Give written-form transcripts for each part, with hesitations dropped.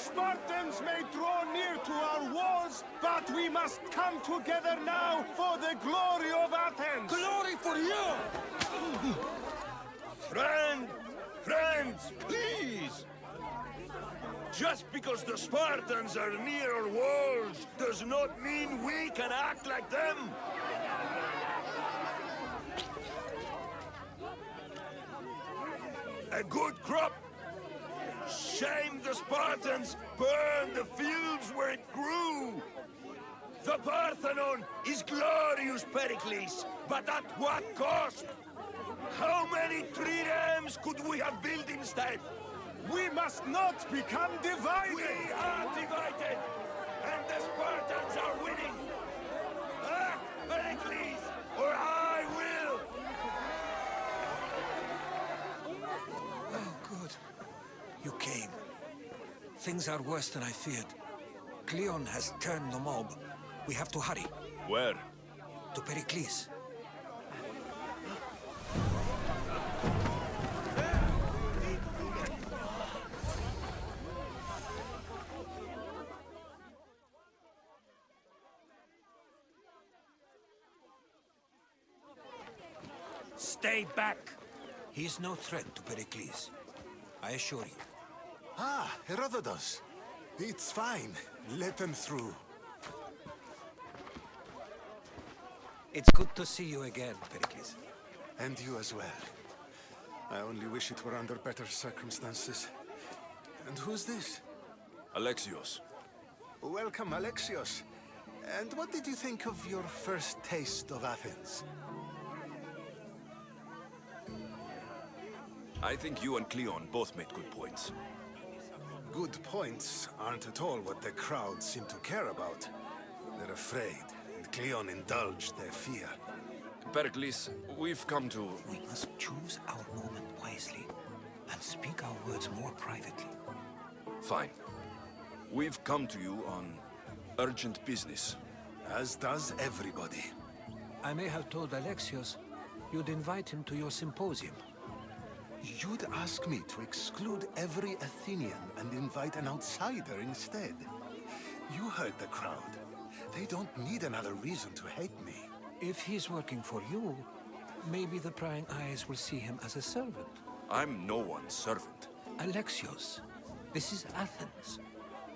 Spartans may draw near to our walls, but we must come together now for the glory of Athens! Glory for you! Friends, please! Just because the Spartans are near our walls does not mean we can act like them! A good crop! Shame the Spartans burned the fields where it grew! The Parthenon is glorious, Perykles, but at what cost? How many triremes could we have built instead? We must not become divided! We are divided, and the Spartans are winning! Act, Perykles, or I will! Oh, good. You came. Things are worse than I feared. Cleon has turned the mob. We have to hurry. Where? To Perykles. Stay back! He is no threat to Perykles. I assure you. Ah, Herodotus. It's fine. Let them through. It's good to see you again, Perykles. And you as well. I only wish it were under better circumstances. And who's this? Aleksjosa. Welcome, Aleksios. And what did you think of your first taste of Athens? I think you and Cleon both made good points. Good points aren't at all what the crowd seem to care about. They're afraid, and Cleon indulged their fear. Perykles, we've come to... We must choose our moment wisely and speak our words more privately. Fine. We've come to you on urgent business. As does everybody. I may have told Alexios you'd invite him to your symposium. You'd ask me to exclude every Athenian and invite an outsider instead. You heard the crowd. They don't need another reason to hate me. If he's working for you, maybe the prying eyes will see him as a servant. I'm no one's servant. Alexios, this is Athens.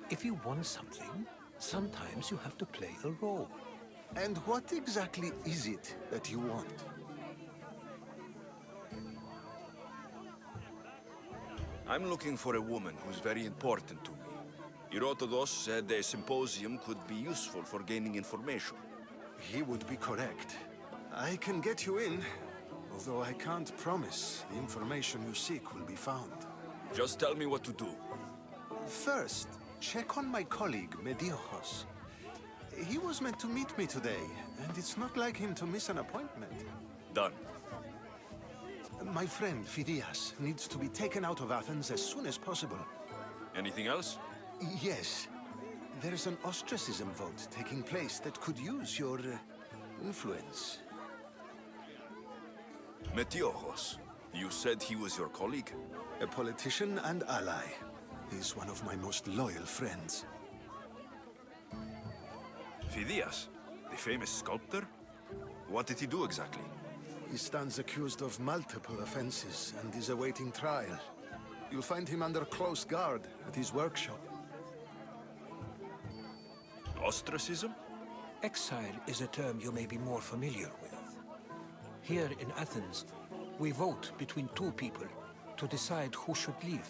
If you want something, sometimes you have to play a role. And what exactly is it that you want? I'm looking for a woman who's very important to me. Herodotus said a symposium could be useful for gaining information. He would be correct. I can get you in, although I can't promise the information you seek will be found. Just tell me what to do. First, check on my colleague, Mediochos. He was meant to meet me today, and it's not like him to miss an appointment. Done. My friend, Phidias, needs to be taken out of Athens as soon as possible. Anything else? Yes. There's an ostracism vote taking place that could use your influence. Metiochos. You said he was your colleague? A politician and ally. He's one of my most loyal friends. Phidias, the famous sculptor? What did he do exactly? He stands accused of multiple offenses and is awaiting trial. You'll find him under close guard at his workshop. Ostracism? Exile is a term you may be more familiar with. Here in Athens, we vote between two people to decide who should leave.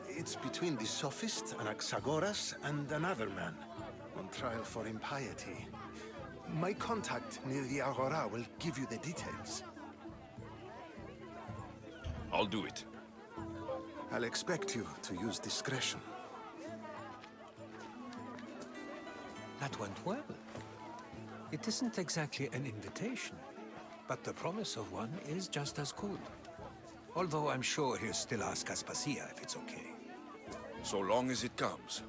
It's between the sophist Anaxagoras and another man, on trial for impiety. My contact near the Agora will give you the details. I'll do it. I'll expect you to use discretion. That went well. It isn't exactly an invitation, but the promise of one is just as good. Although I'm sure he'll still ask Aspasia if it's okay. So long as it comes.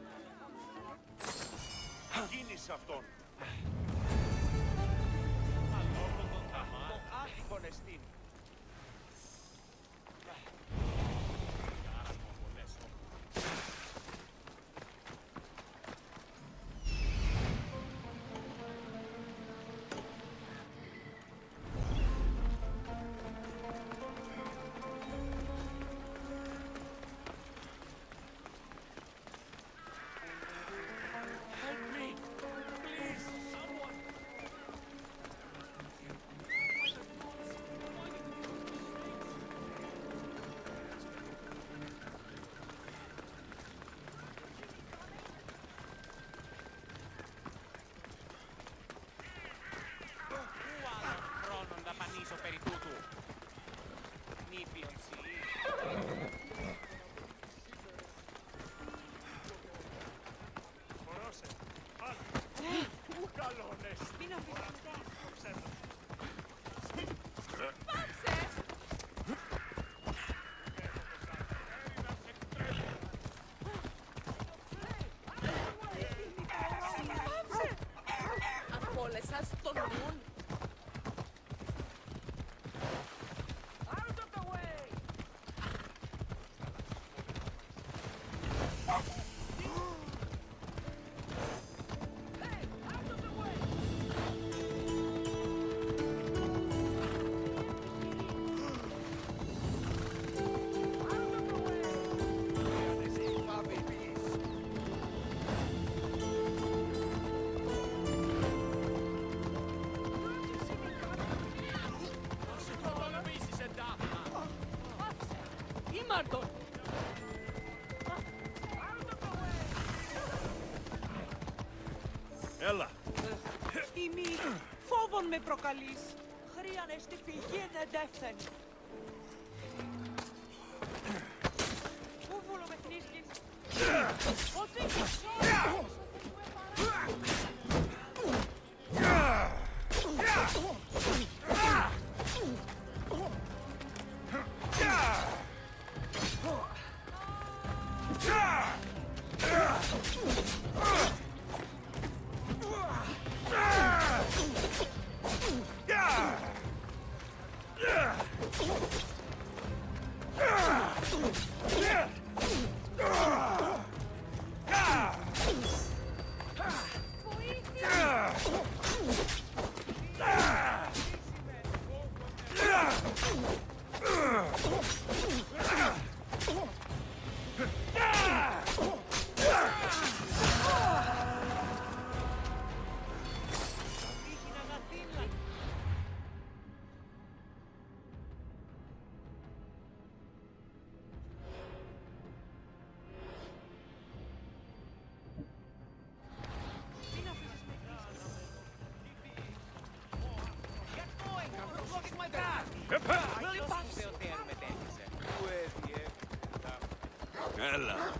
Μάρτον! Έλα. Ημί, φόβον με προκαλείς. Χρειάνε στη φυγή nedostępne. Πού βουλομετρήσεις? Έλα.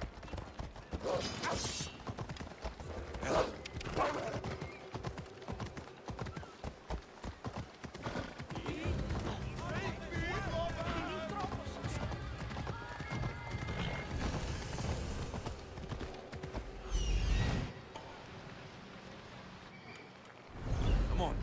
Come on.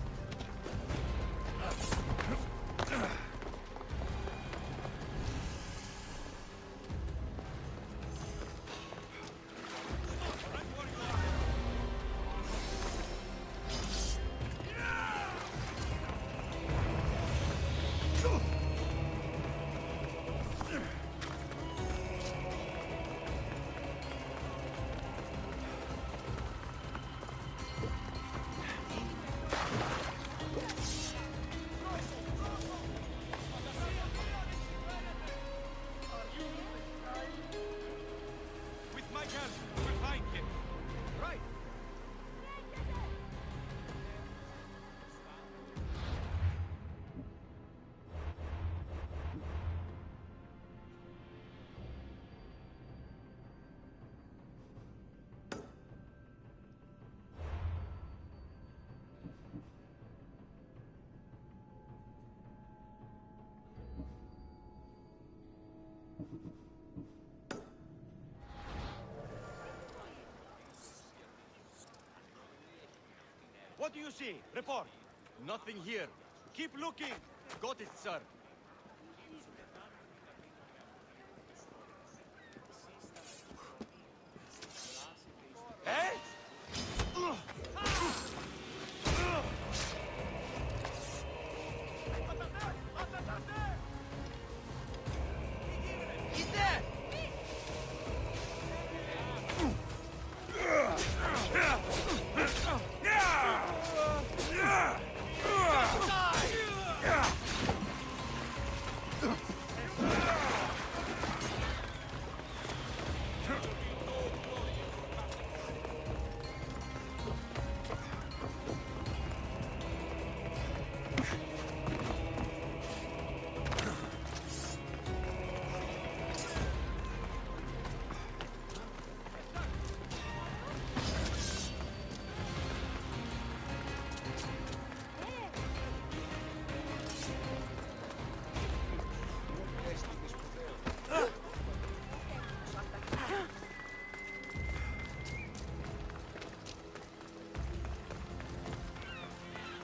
What do you see? Report. Nothing here. Keep looking. Got it, sir. Eh? He's there!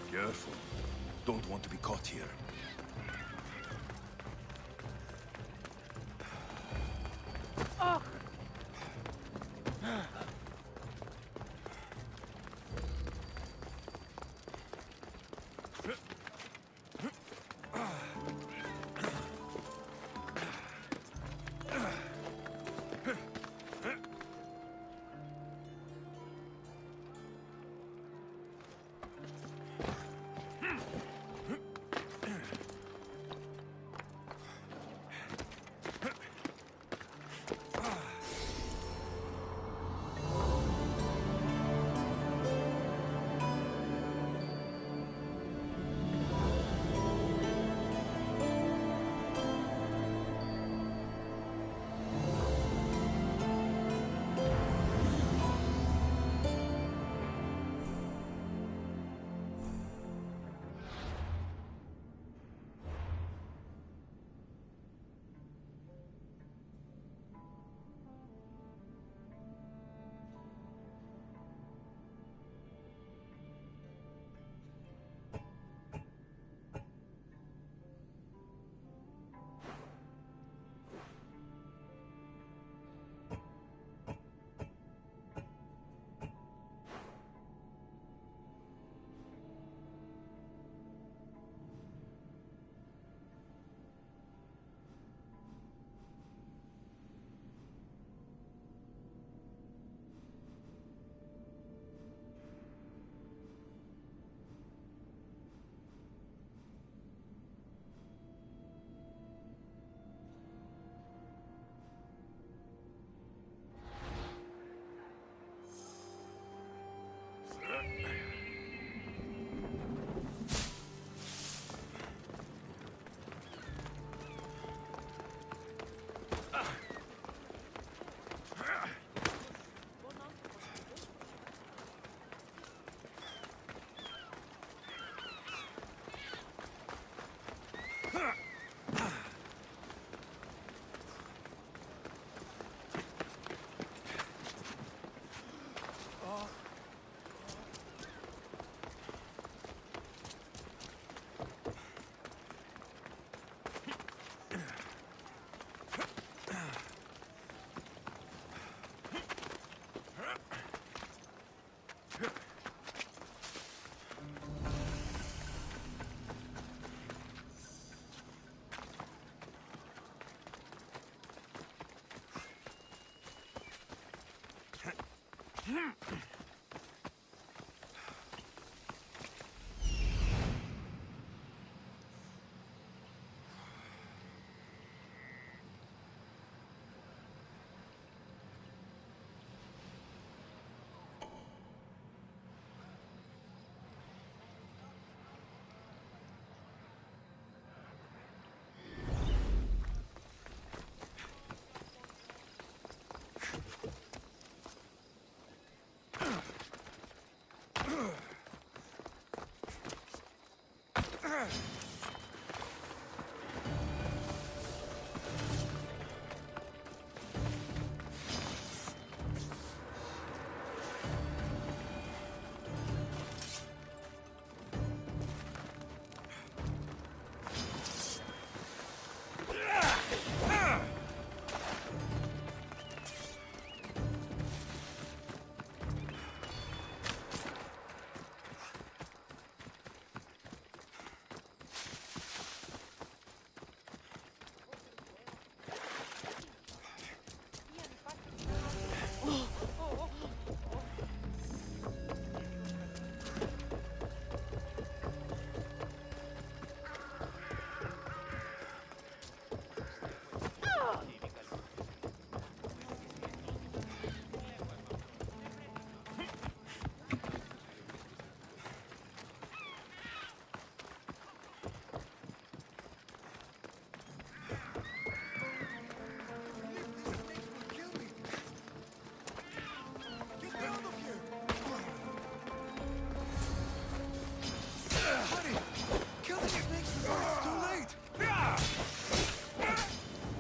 Careful. Don't want to be caught here.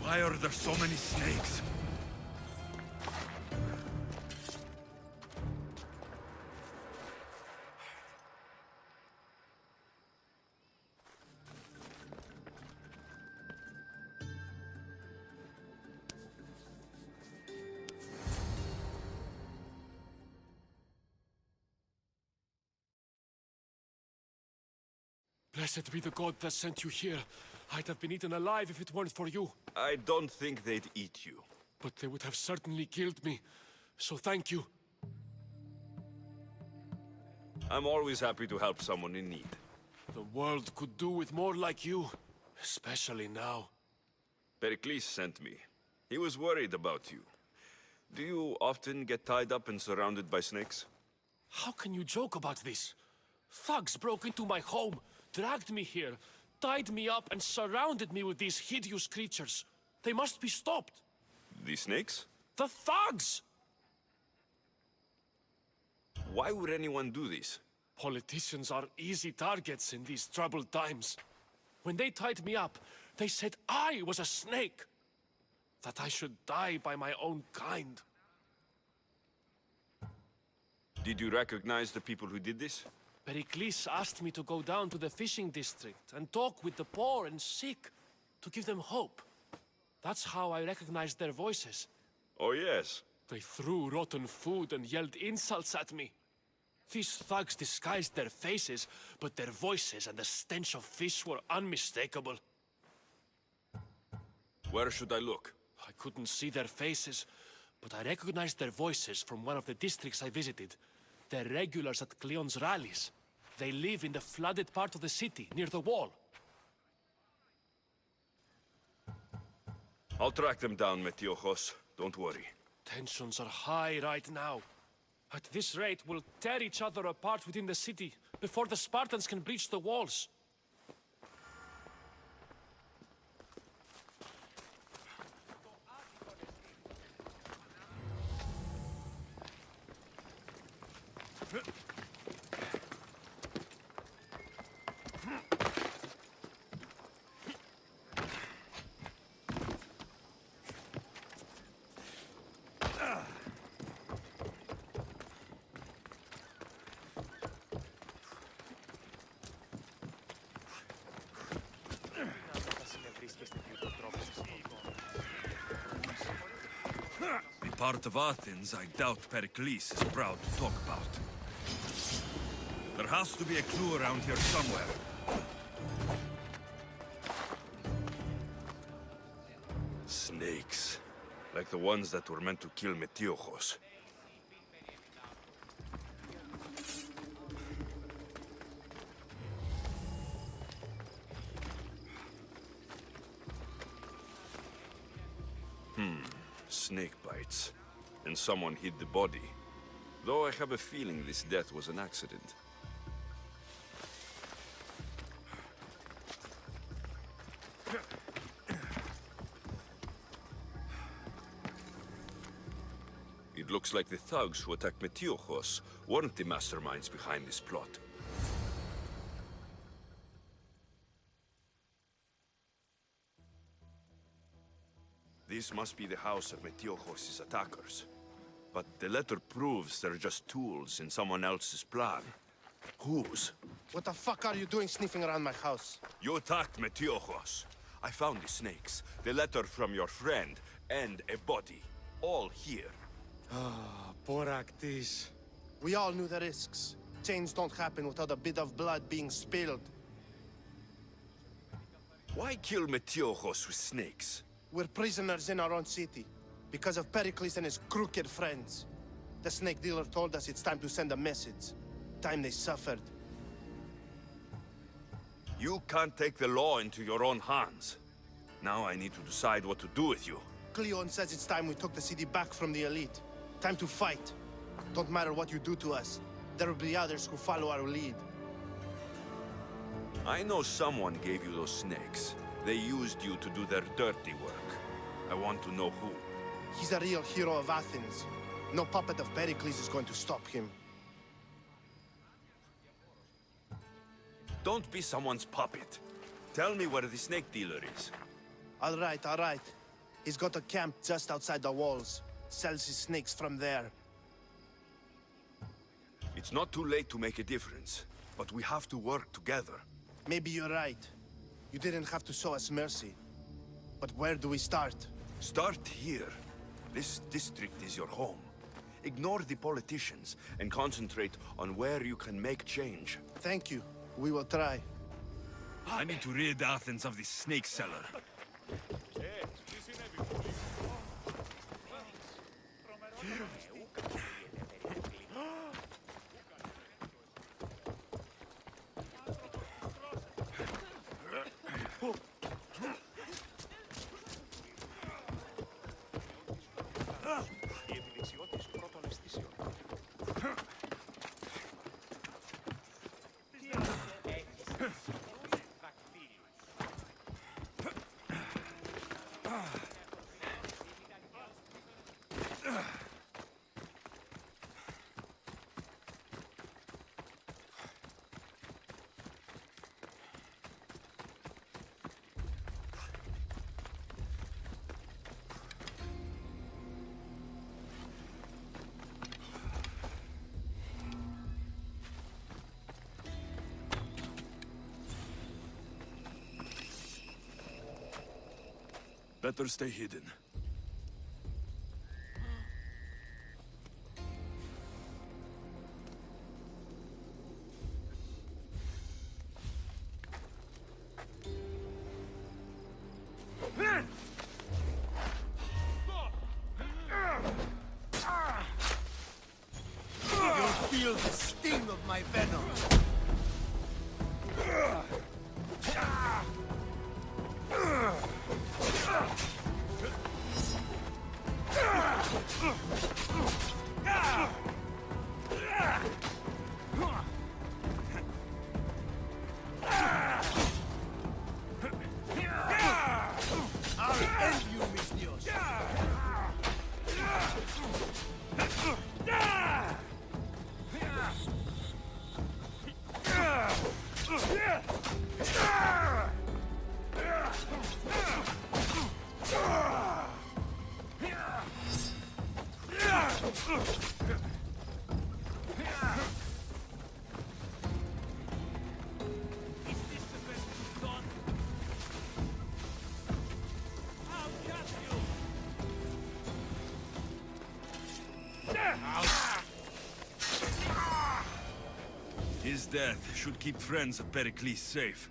Why are there so many snakes? Blessed be the god that sent you here. I'd have been eaten alive if it weren't for you. I don't think they'd eat you. But they would have certainly killed me. So thank you. I'm always happy to help someone in need. The world could do with more like you. Especially now. Perykles sent me. He was worried about you. Do you often get tied up and surrounded by snakes? How can you joke about this? Thugs broke into my home, dragged me here, tied me up and surrounded me with these hideous creatures. They must be stopped. The snakes? The thugs! Why would anyone do this? Politicians are easy targets in these troubled times. When they tied me up, they said I was a snake. That I should die by my own kind. Did you recognize the people who did this? Perykles asked me to go down to the fishing district and talk with the poor and sick, to give them hope. That's how I recognized their voices. Oh yes. They threw rotten food and yelled insults at me. These thugs disguised their faces, but their voices and the stench of fish were unmistakable. Where should I look? I couldn't see their faces, but I recognized their voices from one of the districts I visited. They're regulars at Cleon's rallies. They live in the flooded part of the city, near the wall. I'll track them down, Metiochos. Don't worry. Tensions are high right now. At this rate, we'll tear each other apart within the city, before the Spartans can breach the walls. The part of Athens I doubt Perykles is proud to talk about. There has to be a clue around here somewhere. Snakes. Like the ones that were meant to kill Metiochos. Snake bites. And someone hid the body. Though I have a feeling this death was an accident. It looks like the thugs who attacked Metiochos weren't the masterminds behind this plot. This must be the house of Metiochos' attackers. But the letter proves they're just tools in someone else's plan. Whose? What the fuck are you doing sniffing around my house? You attacked Metiochos. I found the snakes, the letter from your friend, and a body. All here. Perykles. We all knew the risks. Change don't happen without a bit of blood being spilled. Why kill Metiochos with snakes? We're prisoners in our own city, because of Perykles and his crooked friends. The snake dealer told us it's time to send a message. Time they suffered. You can't take the law into your own hands. Now I need to decide what to do with you. Cleon says it's time we took the city back from the elite. Time to fight. Don't matter what you do to us. There will be others who follow our lead. I know someone gave you those snakes. They used you to do their dirty work. I want to know who. He's a real hero of Athens. No puppet of Perykles is going to stop him. Don't be someone's puppet. Tell me where the snake dealer is. All right. He's got a camp just outside the walls. Sells his snakes from there. It's not too late to make a difference, but we have to work together. Maybe you're right. You didn't have to show us mercy. But where do we start? Start here. This district is your home. Ignore the politicians and concentrate on where you can make change. Thank you. We will try. I need to rid Athens of this snake seller. Better stay hidden. You'll feel the sting of my venom. His death should keep friends of Perykles safe.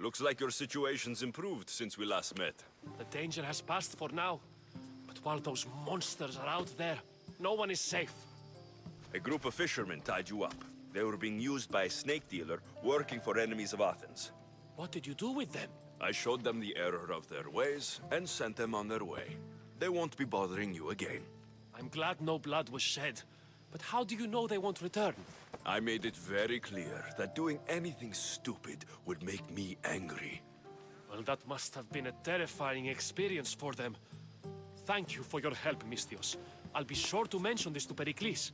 Looks like your situation's improved since we last met. The danger has passed for now. But while those monsters are out there, no one is safe. A group of fishermen tied you up. They were being used by a snake dealer working for enemies of Athens. What did you do with them? I showed them the error of their ways and sent them on their way. They won't be bothering you again. I'm glad no blood was shed. But how do you know they won't return? I made it very clear that doing anything stupid would make me angry. Well, that must have been a terrifying experience for them. Thank you for your help, Misthios. I'll be sure to mention this to Perykles.